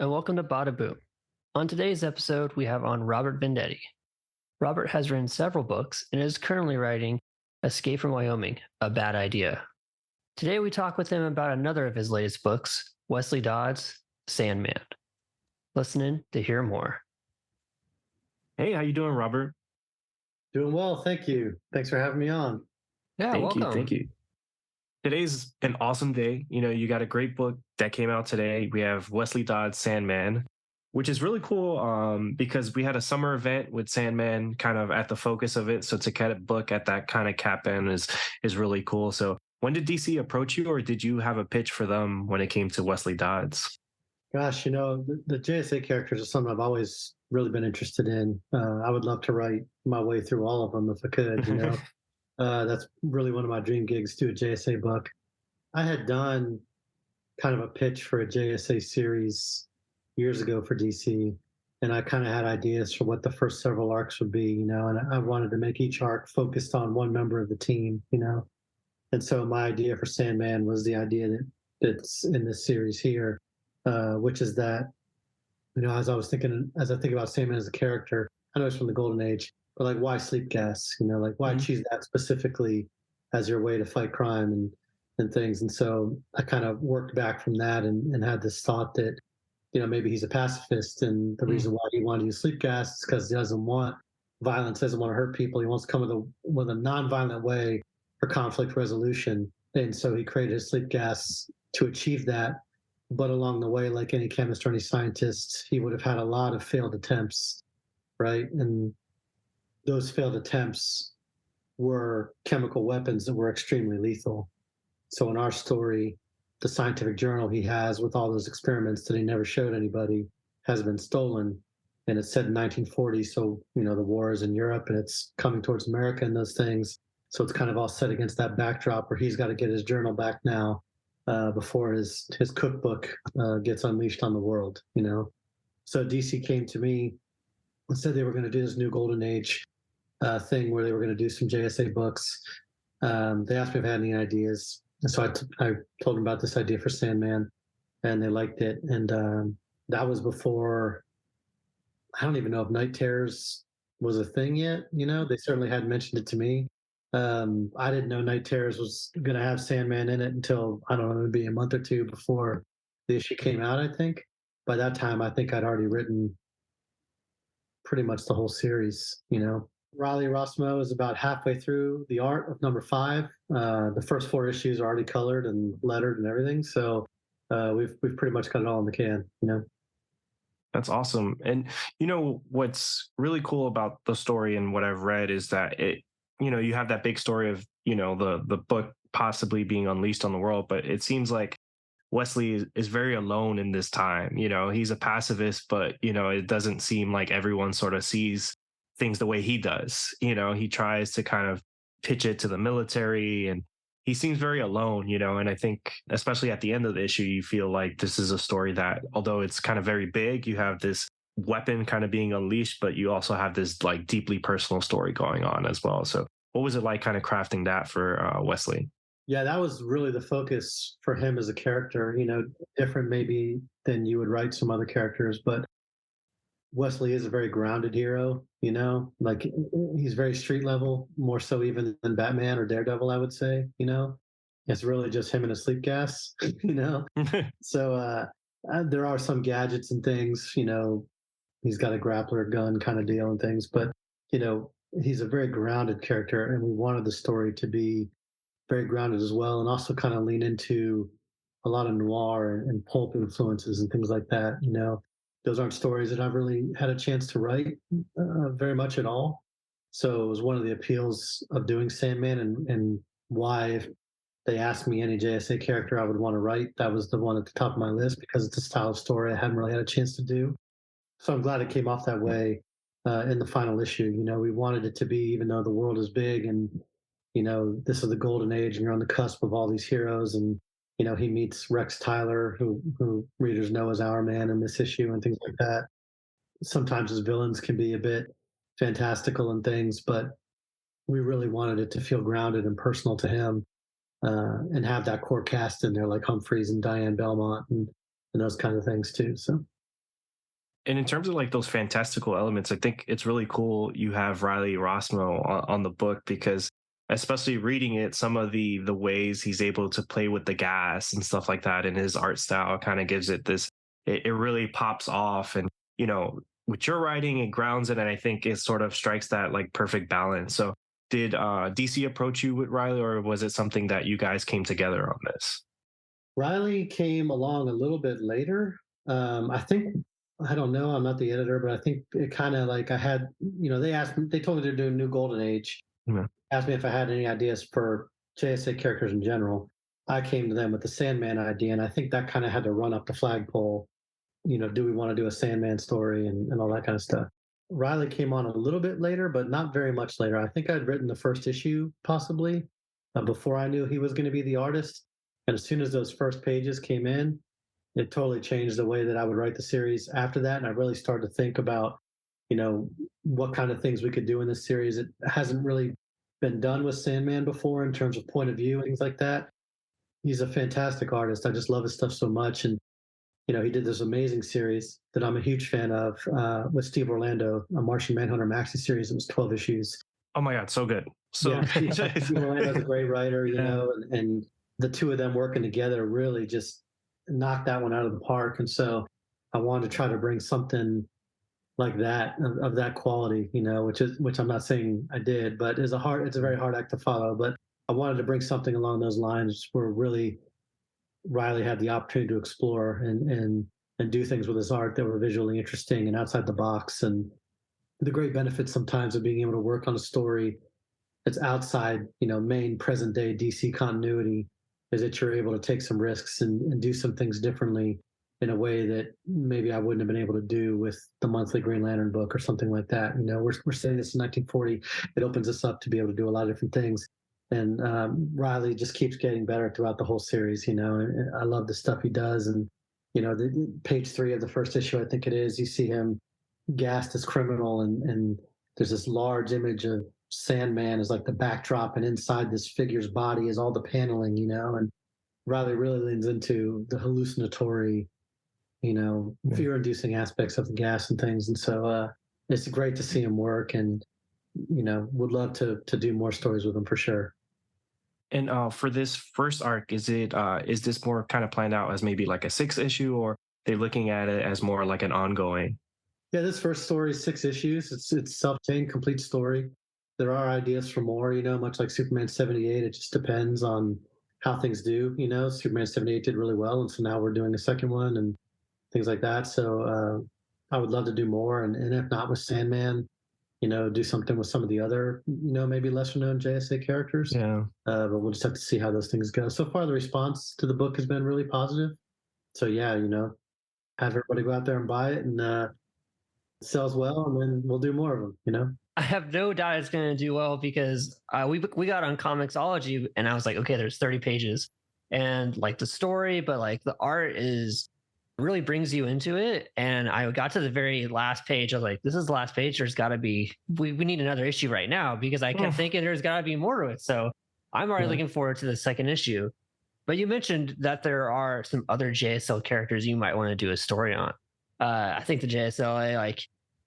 and welcome to Bada Boom. On today's episode, we have on Robert Vendetti. Robert has written several books and is currently writing Escape from Wyoming, A Bad Idea. Today we talk with him about another of his latest books, Wesley Dodds Sandman. Listen in to hear more. Hey, how you doing, Robert? Doing well, thank you. Thanks for having me on. Yeah, welcome. Thank you. Today's an awesome day. You got a great book that came out today. We have Wesley Dodds Sandman, which is really cool because we had a summer event with Sandman kind of at the focus of it. So to get a book at that kind of cap end is really cool. So when did DC approach you, or did you have a pitch for them when it came to Wesley Dodds? Gosh, the JSA characters are something I've always really been interested in. I would love to write my way through all of them if I could, That's really one of my dream gigs, to a JSA book. I had done kind of a pitch for a JSA series years ago for DC, and I kind of had ideas for what the first several arcs would be, and I wanted to make each arc focused on one member of the team, And so my idea for Sandman was the idea that's in this series here, which is that, as I think about Sandman as a character, I know it's from the Golden Age, but like, why sleep gas? Why choose that specifically as your way to fight crime and things? And so I kind of worked back from that and had this thought that, maybe he's a pacifist, and the reason why he wanted to use sleep gas is because he doesn't want violence, doesn't want to hurt people. He wants to come with a non-violent way for conflict resolution. And so he created his sleep gas to achieve that. But along the way, like any chemist or any scientist, he would have had a lot of failed attempts, right? And those failed attempts were chemical weapons that were extremely lethal. So in our story, the scientific journal he has with all those experiments that he never showed anybody has been stolen. And it's set in 1940. So, the war is in Europe and it's coming towards America and those things. So it's kind of all set against that backdrop where he's got to get his journal back now before his cookbook gets unleashed on the world, So DC came to me and said they were going to do this new Golden Age thing where they were going to do some JSA books. They asked me if I had any ideas. And so I told them about this idea for Sandman, and they liked it. And that was before, I don't even know if Night Terrors was a thing yet. They certainly hadn't mentioned it to me. I didn't know Night Terrors was going to have Sandman in it until, I don't know, maybe a month or two before the issue came out, I think. By that time, I think I'd already written pretty much the whole series, Riley Rossmo is about halfway through the art of number 5. The first 4 issues are already colored and lettered and everything. So we've pretty much got it all in the can, That's awesome. And what's really cool about the story and what I've read is that you have that big story of, the book possibly being unleashed on the world, but it seems like Wesley is very alone in this time. He's a pacifist, but, it doesn't seem like everyone sort of sees things the way he does. He tries to kind of pitch it to the military, and he seems very alone, and I think especially at the end of the issue, you feel like this is a story that, although it's kind of very big, you have this weapon kind of being unleashed, but you also have this like deeply personal story going on as well. So what was it like kind of crafting that for Wesley? Yeah, that was really the focus for him as a character, different maybe than you would write some other characters, but Wesley is a very grounded hero, like he's very street level, more so even than Batman or Daredevil, I would say, it's really just him and a sleep gas, So there are some gadgets and things, he's got a grappler gun kind of deal and things, but, he's a very grounded character, and we wanted the story to be very grounded as well, and also kind of lean into a lot of noir and pulp influences and things like that, Those aren't stories that I've really had a chance to write very much at all. So it was one of the appeals of doing Sandman, and why, if they asked me any JSA character I would want to write, that was the one at the top of my list, because it's a style of story I hadn't really had a chance to do. So I'm glad it came off that way in the final issue. We wanted it to be, even though the world is big and, this is the Golden Age and you're on the cusp of all these heroes, and he meets Rex Tyler, who readers know as Our Man in this issue, and things like that. Sometimes his villains can be a bit fantastical and things, but we really wanted it to feel grounded and personal to him, and have that core cast in there, like Humphreys and Diane Belmont and those kind of things too. So And in terms of like those fantastical elements, I think it's really cool you have Riley Rossmo on the book because especially reading it, some of the ways he's able to play with the gas and stuff like that in his art style kind of gives it this it really pops off. And with your writing it grounds it, and I think it sort of strikes that like perfect balance. So did DC approach you with Riley, or was it something that you guys came together on this? Riley came along a little bit later. I think I don't know. I'm not the editor, but I think it kind of like I had, they told me they're doing New Golden Age. Yeah. Asked me if I had any ideas for JSA characters in general. I came to them with the Sandman idea, and I think that kind of had to run up the flagpole. Do we want to do a Sandman story and all that kind of stuff? Riley came on a little bit later, but not very much later. I think I'd written the first issue possibly before I knew he was going to be the artist. And as soon as those first pages came in, it totally changed the way that I would write the series after that. And I really started to think about, what kind of things we could do in this series. It hasn't really been done with Sandman before in terms of point of view and things like that. He's a fantastic artist. I just love his stuff so much. And, he did this amazing series that I'm a huge fan of with Steve Orlando, a Martian Manhunter maxi series. It was 12 issues. Oh my God, so good. So yeah, Steve Orlando's a great writer, and the two of them working together really just knocked that one out of the park. And so I wanted to try to bring something like that of that quality, which I'm not saying I did, but it's a very hard act to follow. But I wanted to bring something along those lines where really Riley had the opportunity to explore and do things with his art that were visually interesting and outside the box. And the great benefits sometimes of being able to work on a story that's outside, main present day DC continuity is that you're able to take some risks and do some things differently in a way that maybe I wouldn't have been able to do with the monthly Green Lantern book or something like that. We're saying this in 1940. It opens us up to be able to do a lot of different things. And Riley just keeps getting better throughout the whole series, and I love the stuff he does. And, the page 3 of the first issue, I think it is, you see him gassed as criminal, and there's this large image of Sandman as like the backdrop, and inside this figure's body is all the paneling, and Riley really leans into the hallucinatory, fear-inducing aspects of the gas and things. And so it's great to see him work, and would love to do more stories with him for sure. And for this first arc, is this more kind of planned out as maybe like a 6 issue, or they're looking at it as more like an ongoing? Yeah, this first story is 6 issues. It's self-contained, complete story. There are ideas for more, much like Superman 78. It just depends on how things do. Superman 78 did really well, and so now we're doing a second one and things like that. So I would love to do more, and if not with Sandman, do something with some of the other, maybe lesser known JSA characters. Yeah. But we'll just have to see how those things go. So far, the response to the book has been really positive. So yeah, have everybody go out there and buy it, and it sells well, and then we'll do more of them. I have no doubt it's going to do well because we got on Comixology and I was like, okay, there's 30 pages and like the story, but like the art really brings you into it. And I got to the very last page. I was like, this is the last page. There's got to be, we need another issue right now, because I kept thinking there's got to be more to it. So I'm already looking forward to the second issue. But you mentioned that there are some other JSL characters you might want to do a story on. I think the JSLA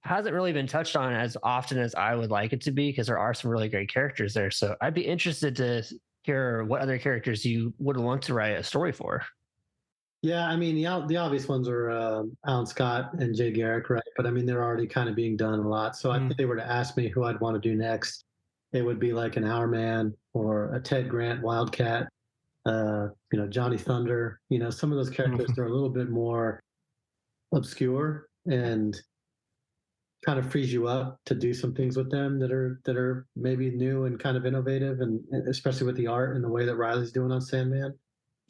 hasn't really been touched on as often as I would like it to be, because there are some really great characters there. So I'd be interested to hear what other characters you would want to write a story for. Yeah, I mean, the obvious ones are Alan Scott and Jay Garrick, right? But I mean, they're already kind of being done a lot. So I think if they were to ask me who I'd want to do next, it would be like an Hourman or a Ted Grant Wildcat, Johnny Thunder. Some of those characters are a little bit more obscure and kind of frees you up to do some things with them that are maybe new and kind of innovative, and especially with the art and the way that Riley's doing on Sandman.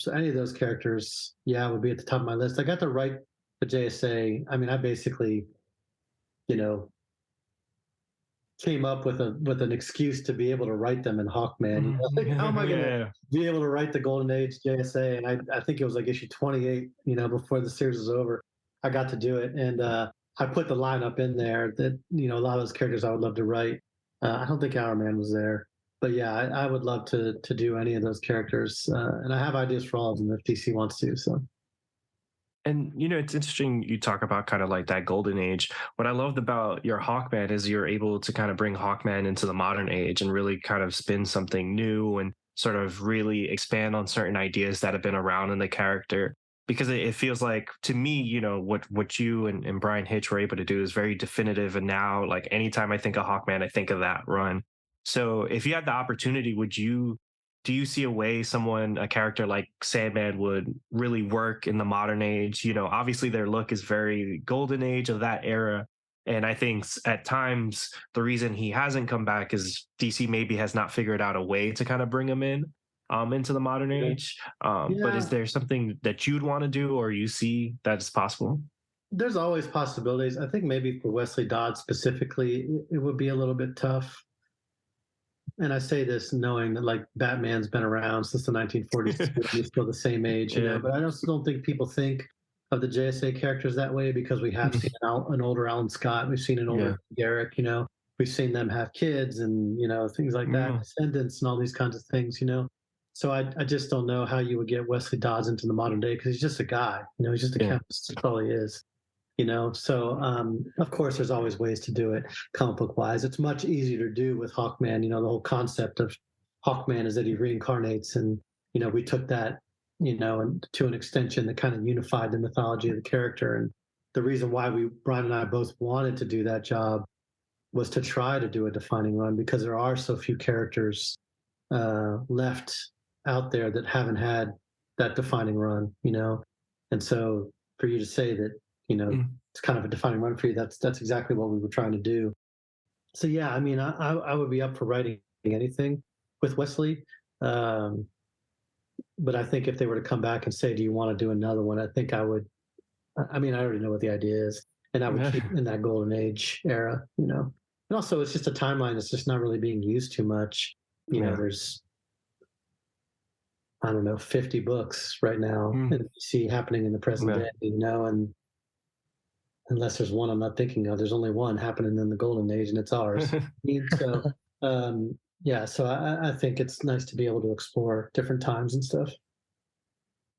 So any of those characters, would be at the top of my list. I got to write the JSA. I mean, I basically, came up with an excuse to be able to write them in Hawkman. How am I going to be able to write the Golden Age JSA? And I think it was like issue 28, before the series was over. I got to do it, and I put the lineup in there that a lot of those characters I would love to write. I don't think Hourman was there. But yeah, I would love to do any of those characters, and I have ideas for all of them if DC wants to. So, And it's interesting you talk about kind of like that golden age. What I loved about your Hawkman is you're able to kind of bring Hawkman into the modern age and really kind of spin something new and sort of really expand on certain ideas that have been around in the character. Because it feels like to me, what you and Brian Hitch were able to do is very definitive. And now, like anytime I think of Hawkman, I think of that run. So if you had the opportunity, do you see a way a character like Sandman would really work in the modern age? Obviously their look is very golden age of that era. And I think at times the reason he hasn't come back is DC maybe has not figured out a way to kind of bring him into the modern age. But is Yeah, there something that you'd want to do or you see that is possible? there's always possibilities. I think maybe for Wesley Dodds specifically, it would be a little bit tough. And I say this knowing that like Batman's been around since the 1940s, he's still the same age, Yeah. But I just don't think people think of the JSA characters that way because we have seen an older Alan Scott, we've seen an older Garrick, we've seen them have kids and things like that, descendants and all these kinds of things, So I just don't know how you would get Wesley Dodds into the modern day because he's just a guy, he's just a chemist. That's all he is. So of course there's always ways to do it comic book wise. It's much easier to do with Hawkman. The whole concept of Hawkman is that he reincarnates, and we took that and to an extension that kind of unified the mythology of the character. And the reason why Brian and I both wanted to do that job was to try to do a defining run because there are so few characters left out there that haven't had that defining run. And so for you to say that it's kind of a defining run for you. That's exactly what we were trying to do. So yeah, I mean, I would be up for writing anything with Wesley, but I think if they were to come back and say, "Do you want to do another one?" I think I would. I mean, I already know what the idea is, and I would keep in that golden age era, And also, it's just a timeline that's just not really being used too much. There's I don't know, 50 books right now that you see happening in the present day, and unless there's one I'm not thinking of, there's only one happening in the golden age, and it's ours. So, so I think it's nice to be able to explore different times and stuff.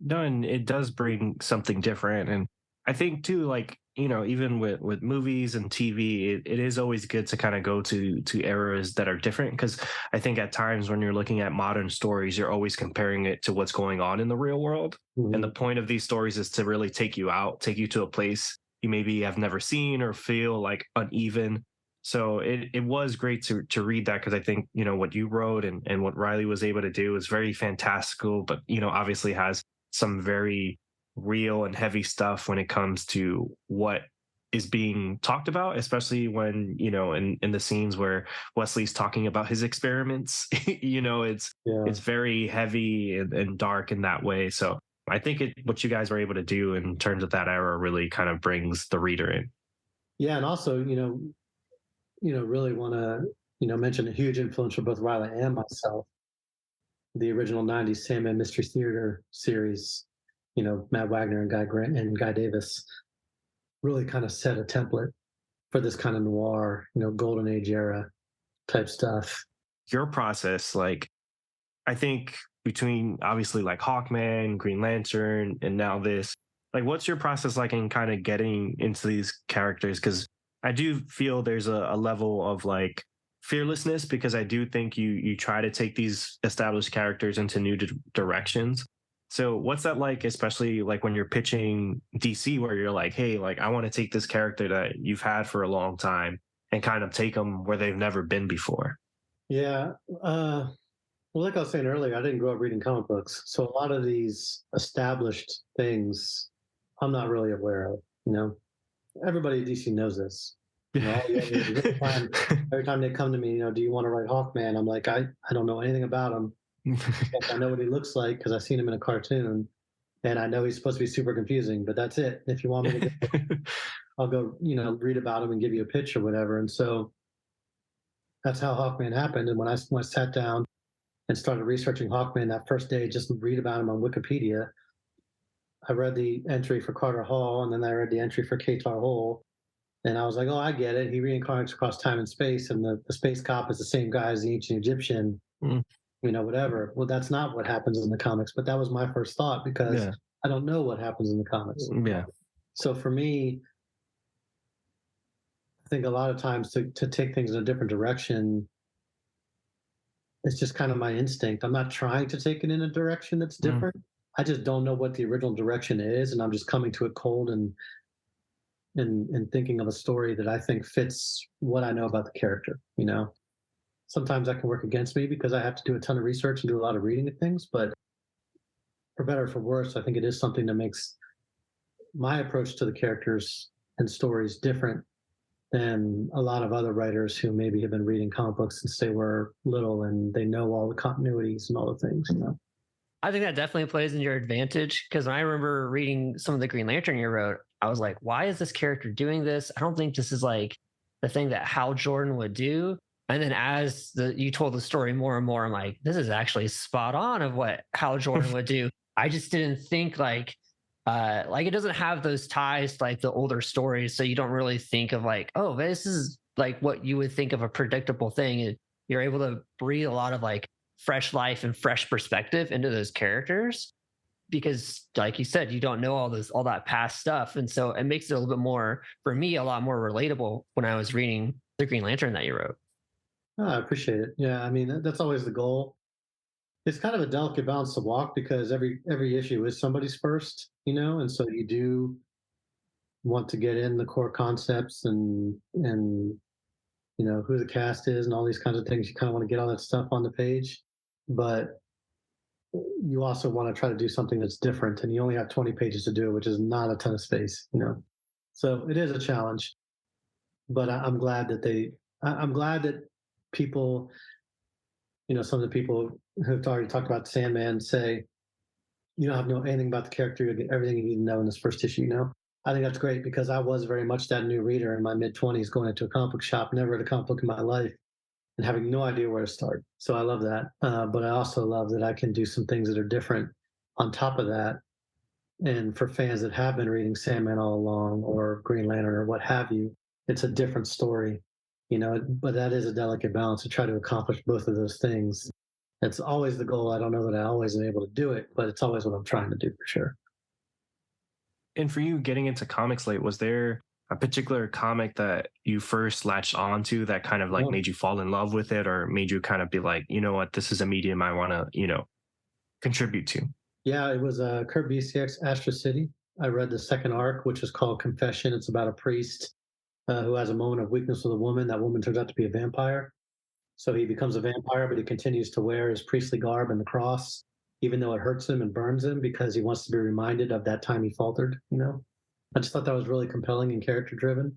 No, and it does bring something different. And I think too, like, even with movies and TV, it is always good to kind of go to eras that are different. Because I think at times when you're looking at modern stories, you're always comparing it to what's going on in the real world. And the point of these stories is to really take you to a place you maybe have never seen or feel like uneven. So it was great to read that because I think, what you wrote and what Riley was able to do is very fantastical, but, obviously has some very real and heavy stuff when it comes to what is being talked about, especially when, in the scenes where Wesley's talking about his experiments, it's very heavy and dark in that way. So I think what you guys were able to do in terms of that era really kind of brings the reader in. Yeah. And also, really want to, mention a huge influence for both Riley and myself. The original 90s Sandman Mystery Theater series, Matt Wagner and Guy Davis really kind of set a template for this kind of noir, golden age era type stuff. Your process, like, I think between obviously like Hawkman, Green Lantern, and now this, like, what's your process like in kind of getting into these characters? Because I do feel there's a level of like fearlessness because I do think you try to take these established characters into new directions. So what's that like, especially like when you're pitching DC, where you're like, hey, like I want to take this character that you've had for a long time and kind of take them where they've never been before? Yeah. Well, like I was saying earlier, I didn't grow up reading comic books. So a lot of these established things I'm not really aware of, Everybody at DC knows this. Every time they come to me, do you want to write Hawkman? I'm like, I don't know anything about him. I know what he looks like because I've seen him in a cartoon, and I know he's supposed to be super confusing, but that's it. If you want me to I'll go, read about him and give you a pitch or whatever. And so that's how Hawkman happened. And when I sat down and started researching Hawkman that first day, just read about him on Wikipedia, I read the entry for Carter Hall, and then I read the entry for Katar Hole. And I was like, oh, I get it. He reincarnates across time and space, and the space cop is the same guy as the ancient Egyptian, whatever. Well, that's not what happens in the comics, but that was my first thought because I don't know what happens in the comics. Yeah. So for me, I think a lot of times to take things in a different direction, it's just kind of my instinct. I'm not trying to take it in a direction that's different. I just don't know what the original direction is, and I'm just coming to it cold and thinking of a story that I think fits what I know about the character. Sometimes that can work against me because I have to do a ton of research and do a lot of reading of things. But for better or for worse, I think it is something that makes my approach to the characters and stories different than a lot of other writers who maybe have been reading comic books since they were little and they know all the continuities and all the things. I think that definitely plays in your advantage, because when I remember reading some of the Green Lantern you wrote, I was like, why is this character doing this? I don't think this is like the thing that Hal Jordan would do. And then as you told the story more and more, I'm like, this is actually spot on of what Hal Jordan would do. I just didn't think like it doesn't have those ties to like the older stories. So you don't really think of like, oh, this is like what you would think of a predictable thing. You're able to breathe a lot of like fresh life and fresh perspective into those characters, because like you said, you don't know all that past stuff. And so it makes it a little bit more, for me, a lot more relatable when I was reading the Green Lantern that you wrote. Oh, I appreciate it. Yeah, I mean that's always the goal. It's kind of a delicate balance to walk because every issue is somebody's first, and so you do want to get in the core concepts and who the cast is and all these kinds of things. You kind of want to get all that stuff on the page, but you also want to try to do something that's different, and you only have 20 pages to do it, which is not a ton of space. So it is a challenge, but I'm glad that I'm glad that people, some of the people who've already talked about Sandman say, you don't have to know anything about the character. You'll get everything you need to know in this first issue. I think that's great because I was very much that new reader in my mid-20s going into a comic book shop, never read a comic book in my life, and having no idea where to start. So I love that. But I also love that I can do some things that are different on top of that. And for fans that have been reading Sandman all along or Green Lantern or what have you, it's a different story, but that is a delicate balance to try to accomplish both of those things. It's always the goal. I don't know that I always am able to do it, but it's always what I'm trying to do for sure. And for you getting into comics late, was there a particular comic that you first latched onto that kind of like made you fall in love with it, or made you kind of be like, you know what, this is a medium I want to, contribute to? Yeah, it was Kurt Busiek's Astro City. I read the second arc, which is called Confession. It's about a priest who has a moment of weakness with a woman. That woman turns out to be a vampire. So he becomes a vampire, but he continues to wear his priestly garb and the cross, even though it hurts him and burns him, because he wants to be reminded of that time he faltered. I just thought that was really compelling and character driven.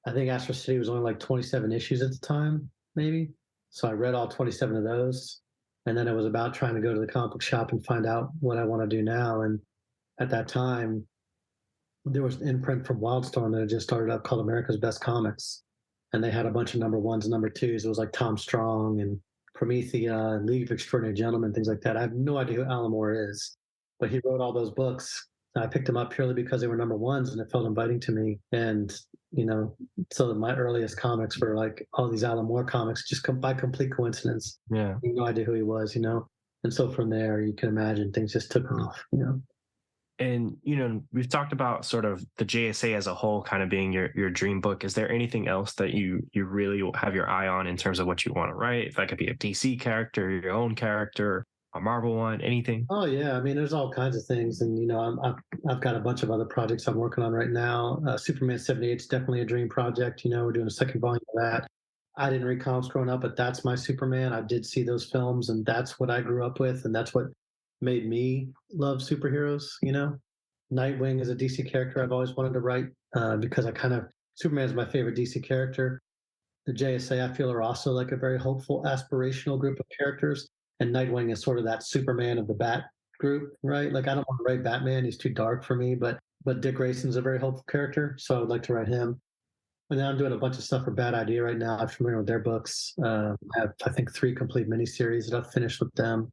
I think Astro City was only like 27 issues at the time, maybe. So I read all 27 of those. And then it was about trying to go to the comic book shop and find out what I want to do now. And at that time, there was an imprint from Wildstorm that had just started up called America's Best Comics. And they had a bunch of number ones and number twos. It was like Tom Strong and Promethea and League of Extraordinary Gentlemen, things like that. I have no idea who Alan Moore is, but he wrote all those books. I picked them up purely because they were number ones and it felt inviting to me. And, so my earliest comics were like all these Alan Moore comics, just by complete coincidence. Yeah. No idea who he was. And so from there, you can imagine things just took off. And, we've talked about sort of the JSA as a whole kind of being your dream book. Is there anything else that you really have your eye on in terms of what you want to write? If that could be a DC character, your own character, a Marvel one, anything? Oh yeah, I mean, there's all kinds of things, and I've got a bunch of other projects I'm working on right now. Superman 78 is definitely a dream project. We're doing a second volume of that. I didn't read comics growing up, but that's my Superman. I did see those films, and that's what I grew up with, and that's what made me love superheroes. Nightwing is a DC character I've always wanted to write because Superman is my favorite DC character. The JSA I feel are also like a very hopeful, aspirational group of characters. And Nightwing is sort of that Superman of the Bat group, right? Like I don't want to write Batman; he's too dark for me. But Dick Grayson's a very hopeful character, so I would like to write him. And then I'm doing a bunch of stuff for Bad Idea right now. I'm familiar with their books. I have, I think, 3 complete miniseries that I've finished with them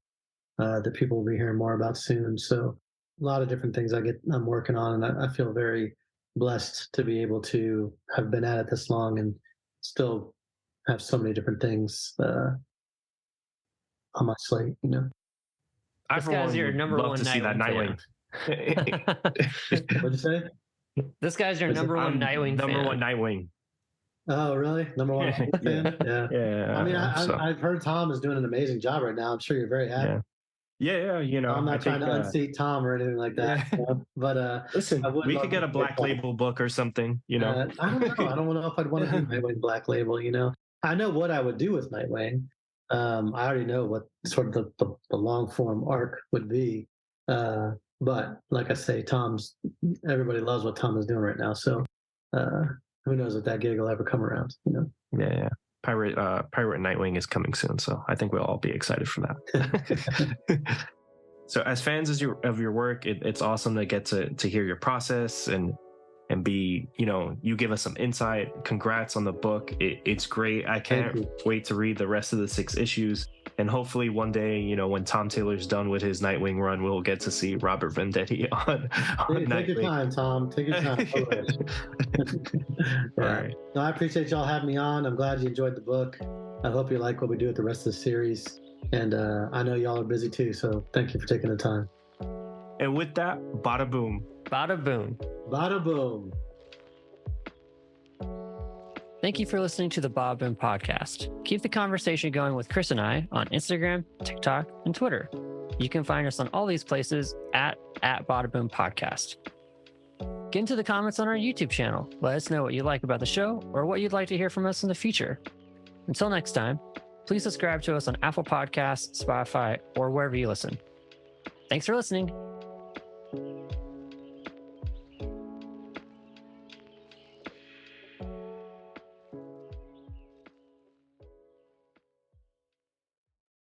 that people will be hearing more about soon. So a lot of different things I'm working on, and I feel very blessed to be able to have been at it this long and still have so many different things on my slate. I This for guy's one your would number love one to see that Nightwing Nightwing. fan. What'd you say? This guy's your number one Nightwing number fan. one Nightwing. Oh, really? Number one fan? Yeah. Yeah. I mean, so, I've heard Tom is doing an amazing job right now. I'm sure you're very happy. yeah. You know, I'm not trying to unseat Tom or anything like that. Yeah. You know? But listen, we could get a Black Label book or something. You know, I don't know. I don't know if I'd want to do Nightwing Black Label. You know, I know what I would do with Nightwing. I already know what sort of the long form arc would be. But like I say, everybody loves what Tom is doing right now. So who knows if that gig will ever come around? You know. Yeah. Pirate Nightwing is coming soon, so I think we'll all be excited for that. So, as fans of your work, it's awesome to get to hear your process and be, you know, you give us some insight. Congrats on the book. It's great. I can't wait to read the rest of the 6 issues. And hopefully one day, you know, when Tom Taylor's done with his Nightwing run, we'll get to see Robert Vendetti on Nightwing. Take your time, Tom. Take your time. All right. No, I appreciate y'all having me on. I'm glad you enjoyed the book. I hope you like what we do with the rest of the series. And I know y'all are busy too, so thank you for taking the time. And with that, bada boom. Bada boom. Bada boom. Thank you for listening to the Bada Boom podcast. Keep the conversation going with Chris and I on Instagram, TikTok, and Twitter. You can find us on all these places at Bada Boom Podcast. Get into the comments on our YouTube channel. Let us know what you like about the show or what you'd like to hear from us in the future. Until next time, please subscribe to us on Apple Podcasts, Spotify, or wherever you listen. Thanks for listening.